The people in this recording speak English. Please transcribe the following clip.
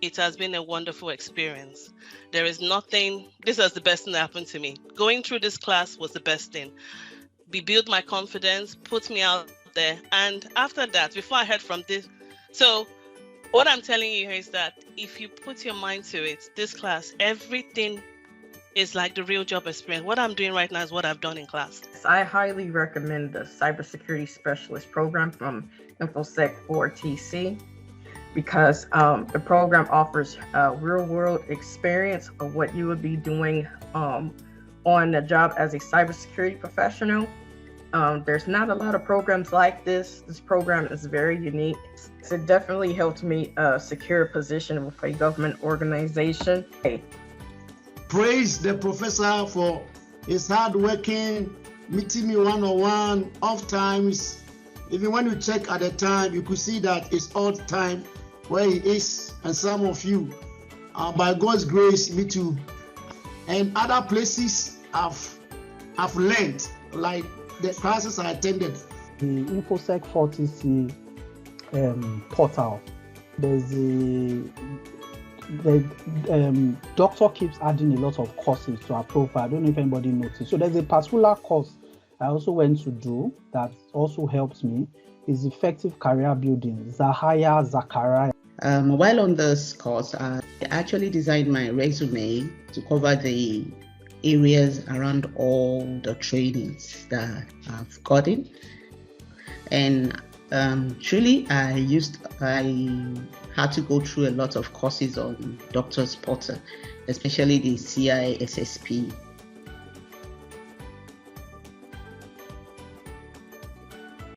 it has been a wonderful experience. There is nothing, this was the best thing that happened to me. Going through this class was the best thing. It built my confidence, put me out there. And after that, before I heard from this, so what I'm telling you here is that if you put your mind to it, this class, everything is like the real job experience. What I'm doing right now is what I've done in class. I highly recommend the Cybersecurity Specialist program from InfoSec 4TC because the program offers a real-world experience of what you would be doing on the job as a cybersecurity professional. There's not a lot of programs like this. This program is very unique. It definitely helped me secure a position with a government organization. Praise the professor for his hard working, meeting me one-on-one, off times. Even when you check at the time, you could see that it's odd time where he is, and some of you, by God's grace, me too. And other places I've learned, like the classes I attended. The InfoSec 4TC portal, the doctor keeps adding a lot of courses to our profile. I don't know if anybody noticed. So there's a particular course I also went to do that also helps me. Is effective career building. Zahaya Zakaria. While on this course, I actually designed my resume to cover the areas around all the trainings that I've gotten. And truly, I had to go through a lot of courses on Doctor's Portal, especially the CISSP